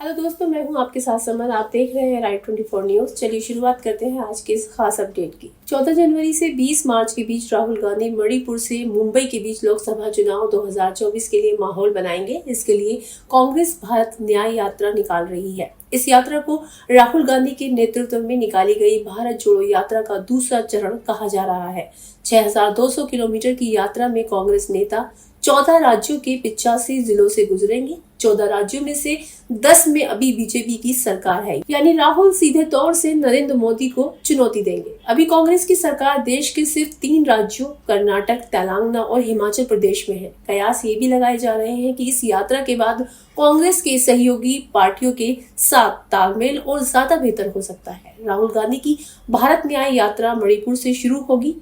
Hello दोस्तों, मैं हूं आपके साथ समर। आप देख रहे हैं राइट 24 न्यूज। चलिए शुरुआत करते हैं आज के इस खास अपडेट की। 14 जनवरी से 20 मार्च के बीच राहुल गांधी मणिपुर से मुंबई के बीच लोकसभा चुनाव 2024 के लिए माहौल बनाएंगे। इसके लिए कांग्रेस भारत न्याय यात्रा निकाल रही है। इस यात्रा को राहुल गांधी के नेतृत्व में निकाली गई भारत जोड़ो यात्रा का दूसरा चरण कहा जा रहा है। 6200 किलोमीटर की यात्रा में कांग्रेस नेता 14 राज्यों के 85 जिलों से गुजरेंगे। 14 राज्यों में से 10 में अभी बीजेपी की सरकार है, यानी राहुल सीधे तौर से नरेंद्र मोदी को चुनौती देंगे। अभी कांग्रेस की सरकार देश के सिर्फ 3 राज्यों कर्नाटक, तेलंगाना और हिमाचल प्रदेश में है। कयास ये भी लगाए जा रहे हैं कि इस यात्रा के बाद कांग्रेस के सहयोगी पार्टियों के साथ तालमेल और ज्यादा बेहतर हो सकता है। राहुल गांधी की भारत न्याय यात्रा मणिपुर से शुरू होगी।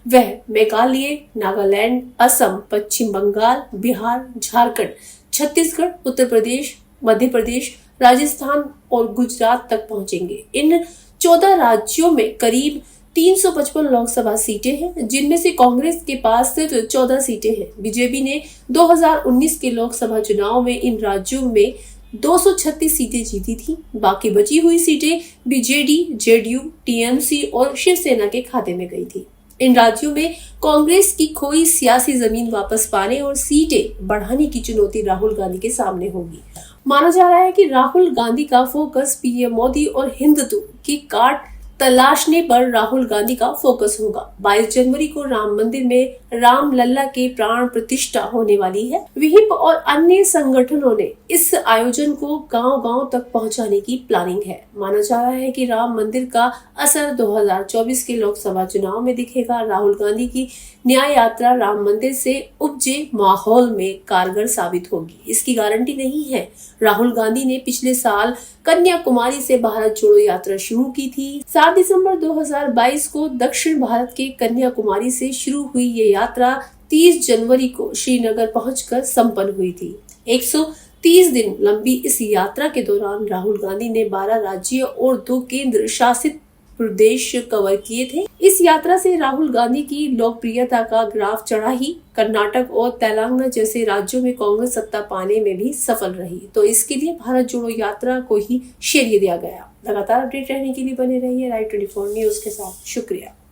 वह मेघालय, नागालैंड, असम, पश्चिम बंगाल, बिहार, झारखंड, छत्तीसगढ़, उत्तर प्रदेश, मध्य प्रदेश, राजस्थान और गुजरात तक पहुंचेंगे। इन 14 राज्यों में करीब 355 लोकसभा सीटें हैं, जिनमें से कांग्रेस के पास सिर्फ 14 सीटें हैं। बीजेपी ने 2019 के लोकसभा चुनाव में इन राज्यों में 236 सीटें जीती थी। बाकी बची हुई सीटें बीजेडी, जेडीयू, टीएमसी और शिवसेना के खाते में गई थी। इन राज्यों में कांग्रेस की खोई सियासी जमीन वापस पाने और सीटें बढ़ाने की चुनौती राहुल गांधी के सामने होगी। माना जा रहा है कि राहुल गांधी का फोकस पीएम मोदी और हिंदुत्व की काट तलाशने पर राहुल गांधी का फोकस होगा। 22 जनवरी को राम मंदिर में राम लल्ला के प्राण प्रतिष्ठा होने वाली है। विहिप और अन्य संगठनों ने इस आयोजन को गांव-गांव तक पहुंचाने की प्लानिंग है। माना जा रहा है कि राम मंदिर का असर 2024 के लोकसभा चुनाव में दिखेगा। राहुल गांधी की न्याय यात्रा राम मंदिर से उपजे माहौल में कारगर साबित होगी, इसकी गारंटी नहीं है। राहुल गांधी ने पिछले साल कन्याकुमारी से भारत जोड़ो यात्रा शुरू की थी। 7 दिसंबर 2022 को दक्षिण भारत के कन्याकुमारी से शुरू हुई ये यात्रा 30 जनवरी को श्रीनगर पहुंचकर संपन्न हुई थी। 130 दिन लंबी इस यात्रा के दौरान राहुल गांधी ने 12 राज्य और 2 केंद्र शासित प्रदेश कवर किए थे। इस यात्रा से राहुल गांधी की लोकप्रियता का ग्राफ चढ़ा ही। कर्नाटक और तेलंगाना जैसे राज्यों में कांग्रेस सत्ता पाने में भी सफल रही, तो इसके लिए भारत जोड़ो यात्रा को ही श्रेय दिया गया। लगातार अपडेट रहने के लिए बने रहिए राइट 24 न्यूज के साथ। शुक्रिया।